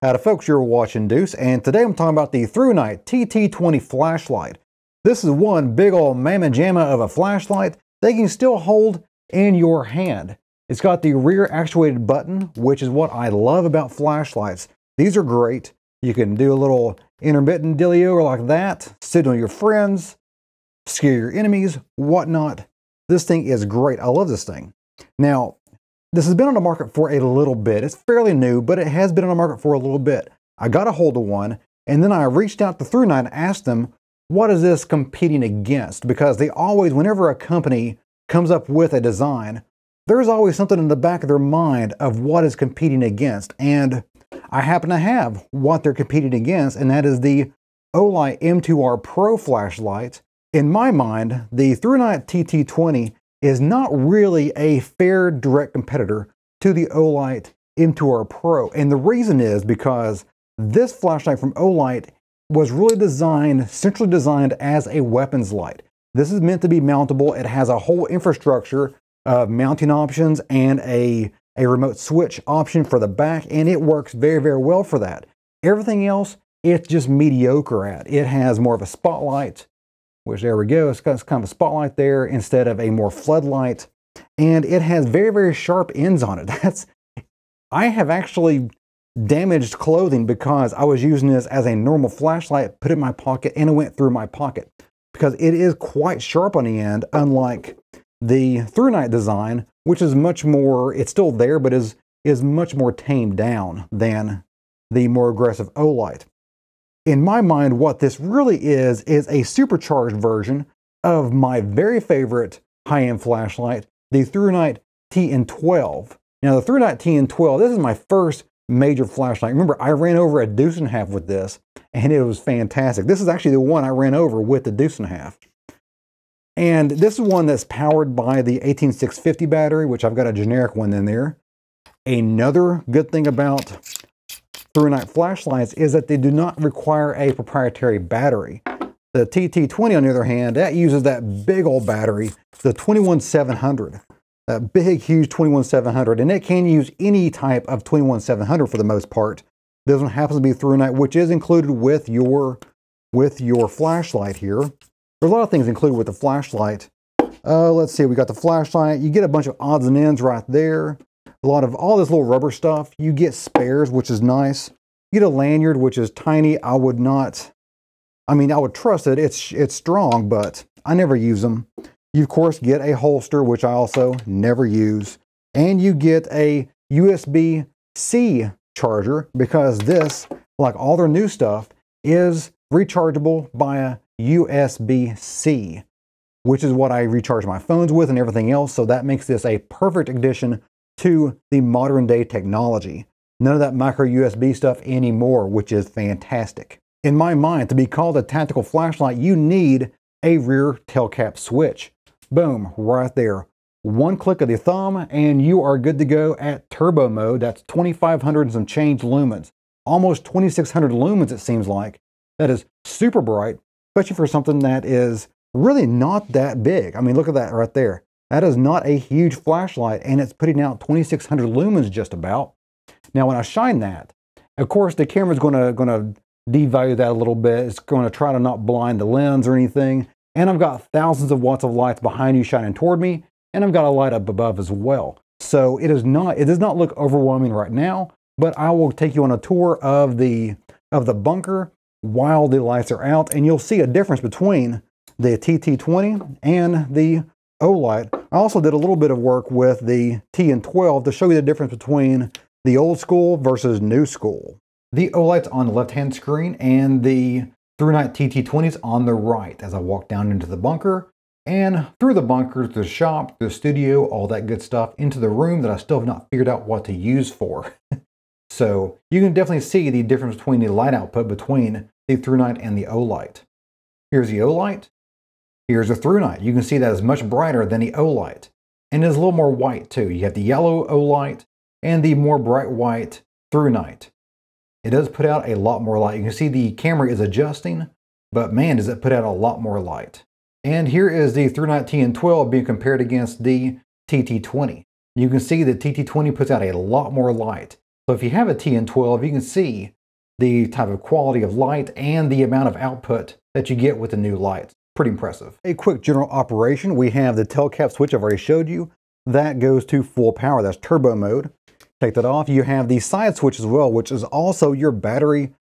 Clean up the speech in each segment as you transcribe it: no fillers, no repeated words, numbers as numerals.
Howdy folks, you're watching Deuce, and today I'm talking about the ThruNite TT20 flashlight. This is one big old mamma jamma of a flashlight that you can still hold in your hand. It's got the rear actuated button, which is what I love about flashlights. These are great. You can do a little intermittent dealio like that, signal your friends, scare your enemies, whatnot. This thing is great. I love this thing. Now, this has been on the market for a little bit. It's fairly new, but it has been on the market for a little bit. I got a hold of one, and then I reached out to ThruNite and asked them, what is this competing against? Because they always, whenever a company comes up with a design, there's always something in the back of their mind of what is competing against. And I happen to have what they're competing against, and that is the Olight M2R Pro flashlight. In my mind, the ThruNite TT20 is not really a fair direct competitor to the Olight M2R Pro. And the reason is because this flashlight from Olight was really designed, centrally designed as a weapons light. This is meant to be mountable. It has a whole infrastructure of mounting options and a remote switch option for the back, and it works very, very well for that. Everything else, it's just mediocre at. It has more of a spotlight, which there we go, it's got kind of a spotlight there instead of a more floodlight. And it has very, very sharp ends on it. I have actually damaged clothing because I was using this as a normal flashlight, put it in my pocket, and it went through my pocket. Because it is quite sharp on the end, unlike the ThruNite design, which is much more, it's still there, but is much more tamed down than the more aggressive Olight. In my mind, what this really is a supercharged version of my very favorite high-end flashlight, the ThruNite TN12. Now, the ThruNite TN12, this is my first major flashlight. Remember, I ran over a deuce and a half with this, and it was fantastic. This is actually the one I ran over with the deuce and a half. And this is one that's powered by the 18650 battery, which I've got a generic one in there. Another good thing about ThruNite flashlights is that they do not require a proprietary battery. The TT20, on the other hand, that uses that big old battery, the 21700. That big, huge 21700, and it can use any type of 21700 for the most part. This one happens to be ThruNite, which is included with your flashlight here. There's a lot of things included with the flashlight. Let's see, we got the flashlight. You get a bunch of odds and ends right there. A lot of all this little rubber stuff. You get spares, which is nice. You get a lanyard, which is tiny. I would trust it. It's strong, but I never use them. You, of course, get a holster, which I also never use. And you get a USB-C charger, because this, like all their new stuff, is rechargeable by a USB-C, which is what I recharge my phones with and everything else. So that makes this a perfect addition to the modern day technology. None of that micro USB stuff anymore, which is fantastic. In my mind, to be called a tactical flashlight, you need a rear tail cap switch. Boom, right there. One click of the thumb and you are good to go at turbo mode. That's 2500 and some change lumens. Almost 2600 lumens, it seems like. That is super bright, especially for something that is really not that big. I mean, look at that right there. That is not a huge flashlight, and it's putting out 2600 lumens just about. Now, when I shine that, of course, the camera's going to devalue that a little bit. It's going to try to not blind the lens or anything. And I've got thousands of watts of lights behind you shining toward me, and I've got a light up above as well. So it does not look overwhelming right now, but I will take you on a tour of the bunker while the lights are out, and you'll see a difference between the TT20 and the Olight. I also did a little bit of work with the TN12 to show you the difference between the old school versus new school. The Olight's on the left-hand screen and the ThruNite TT20's on the right as I walk down into the bunker and through the bunker to the shop, the studio, all that good stuff, into the room that I still have not figured out what to use for. So you can definitely see the difference between the light output between the ThruNite and the Olight. Here's the Olight. Here's the ThruNite. You can see that is much brighter than the Olight. And it's a little more white too. You have the yellow Olight and the more bright white ThruNite. It does put out a lot more light. You can see the camera is adjusting, but man, does it put out a lot more light. And here is the ThruNite TN12 being compared against the TT20. You can see the TT20 puts out a lot more light. So if you have a TN12, you can see the type of quality of light and the amount of output that you get with the new light. Pretty impressive. A quick general operation, we have the tail cap switch I've already showed you. That goes to full power, that's turbo mode. Take that off. You have the side switch as well, which is also your battery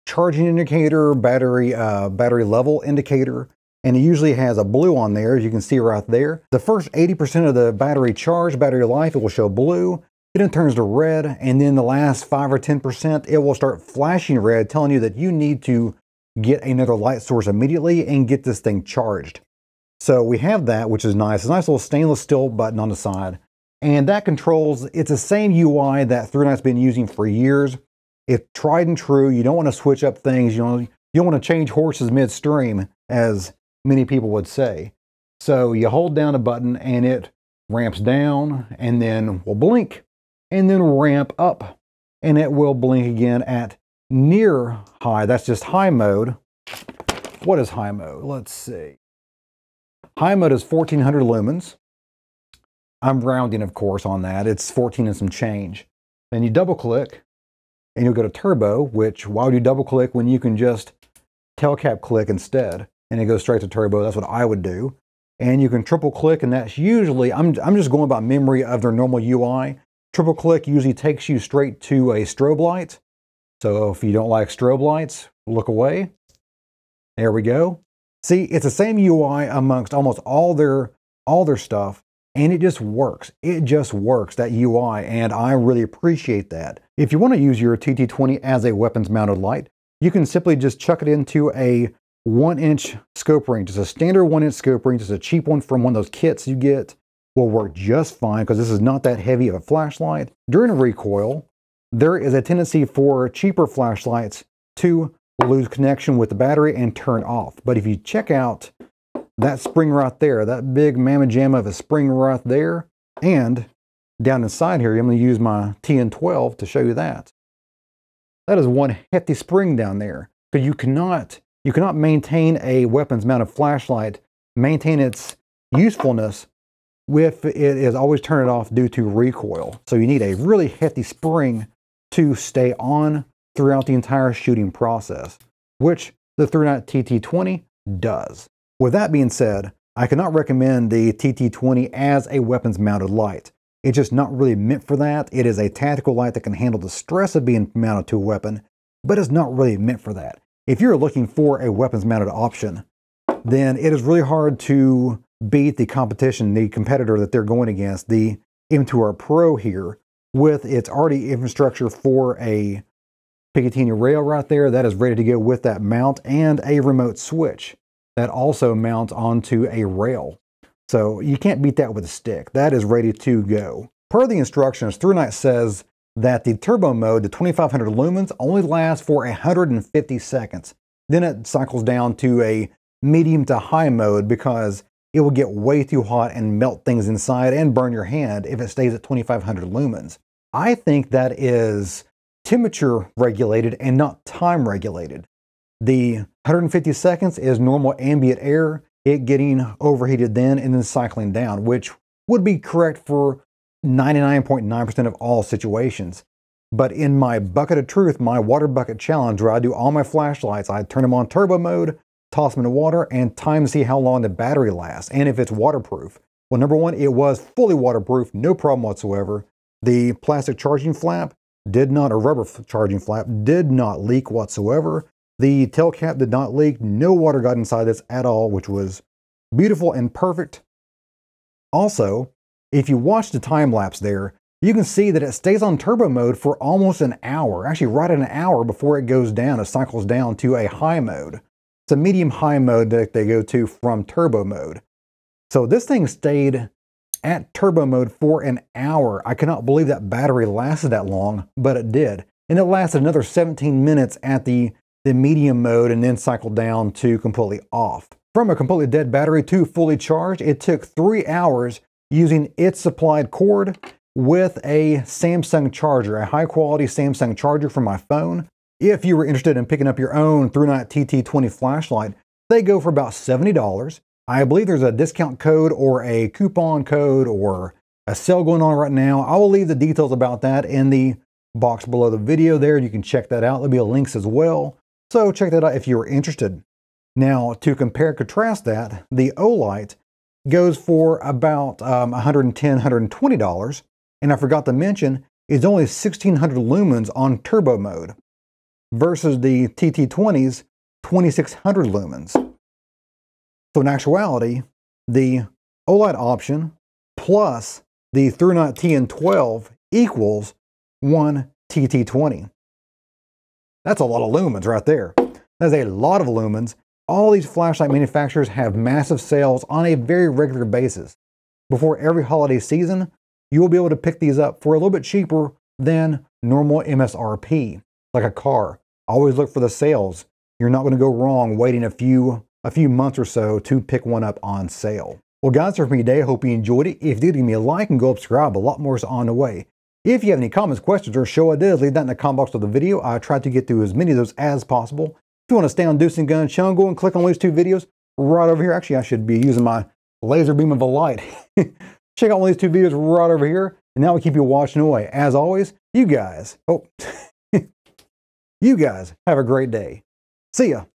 charging indicator, battery level indicator, and it usually has a blue on there, as you can see right there. The first 80% of the battery charge, battery life, it will show blue. Then it turns to red, and then the last 5 or 10%, it will start flashing red, telling you that you need to get another light source immediately and get this thing charged. So we have that, which is nice. It's a nice little stainless steel button on the side. And that controls, it's the same UI that ThruNite's been using for years. It's tried and true. You don't want to switch up things. You don't want to change horses midstream, as many people would say. So you hold down a button and it ramps down and then will blink and then ramp up. And it will blink again at near high. That's just high mode. What is high mode? Let's see. High mode is 1400 lumens. I'm rounding, of course, on that. It's 14 and some change. Then you double click and you'll go to turbo, which why would you double click when you can just tail cap click instead? And it goes straight to turbo. That's what I would do. And you can triple click, and that's usually, I'm just going by memory of their normal UI. Triple click usually takes you straight to a strobe light. So if you don't like strobe lights, look away. There we go. See, it's the same UI amongst almost all their stuff. And it just works. It just works, that UI, and I really appreciate that. If you want to use your TT20 as a weapons mounted light, you can simply just chuck it into a 1-inch scope ring, just a standard 1-inch scope ring, just a cheap one from one of those kits you get, will work just fine because this is not that heavy of a flashlight. During a recoil, there is a tendency for cheaper flashlights to lose connection with the battery and turn off. But if you check out that spring right there, that big mamma jamma of a spring right there, and down inside here, I'm going to use my TN12 to show you that. That is one hefty spring down there. Because you cannot maintain a weapons-mounted flashlight, maintain its usefulness if it is always turned off due to recoil. So you need a really hefty spring to stay on throughout the entire shooting process, which the ThruNite TT20 does. With that being said, I cannot recommend the TT20 as a weapons mounted light. It's just not really meant for that. It is a tactical light that can handle the stress of being mounted to a weapon, but it's not really meant for that. If you're looking for a weapons mounted option, then it is really hard to beat the competition, the competitor that they're going against, the M2R Pro here, with its already infrastructure for a Picatinny rail right there that is ready to go with that mount, and a remote switch that also mounts onto a rail. So you can't beat that with a stick. That is ready to go. Per the instructions, ThruNite says that the turbo mode, the 2500 lumens, only lasts for 150 seconds. Then it cycles down to a medium to high mode because it will get way too hot and melt things inside and burn your hand if it stays at 2500 lumens. I think that is temperature regulated and not time regulated. The 150 seconds is normal ambient air, it getting overheated then and then cycling down, which would be correct for 99.9% of all situations. But in my bucket of truth, my water bucket challenge, where I do all my flashlights, I turn them on turbo mode, toss them in the water, and time to see how long the battery lasts and if it's waterproof. Well, number one, it was fully waterproof, no problem whatsoever. The plastic charging flap did not, or rubber charging flap, did not leak whatsoever. The tail cap did not leak. No water got inside this at all, which was beautiful and perfect. Also, if you watch the time lapse there, you can see that it stays on turbo mode for almost an hour, actually right at an hour before it goes down. It cycles down to a high mode. It's a medium high mode that they go to from turbo mode. So this thing stayed at turbo mode for an hour. I cannot believe that battery lasted that long, but it did. And it lasted another 17 minutes at the medium mode and then cycled down to completely off. From a completely dead battery to fully charged, it took 3 hours using its supplied cord with a Samsung charger, a high quality Samsung charger from my phone. If you were interested in picking up your own ThruNite TT20 flashlight, they go for about $70. I believe there's a discount code or a coupon code or a sale going on right now. I will leave the details about that in the box below the video there. You can check that out. There'll be links as well. So check that out if you're interested. Now, to compare and contrast that, the Olight goes for about $110, $120. And I forgot to mention, it's only 1600 lumens on turbo mode versus the TT20's 2600 lumens. So in actuality, the Olight option plus the ThruNite TN12 equals one TT20. That's a lot of lumens right there. That's a lot of lumens. All these flashlight manufacturers have massive sales on a very regular basis. Before every holiday season, you will be able to pick these up for a little bit cheaper than normal MSRP, like a car. Always look for the sales. You're not going to go wrong waiting a few months or so to pick one up on sale. Well guys, that's it for me today. I hope you enjoyed it. If you did, give me a like and go subscribe. A lot more is on the way. If you have any comments, questions, or show ideas, leave that in the comment box of the video. I try to get through as many of those as possible. If you want to stay on Deuce and Gun channel, go and click on these two videos right over here. Actually, I should be using my laser beam of Olight. Check out one of these two videos right over here, and that will keep you watching away. As always, you guys, you guys have a great day. See ya.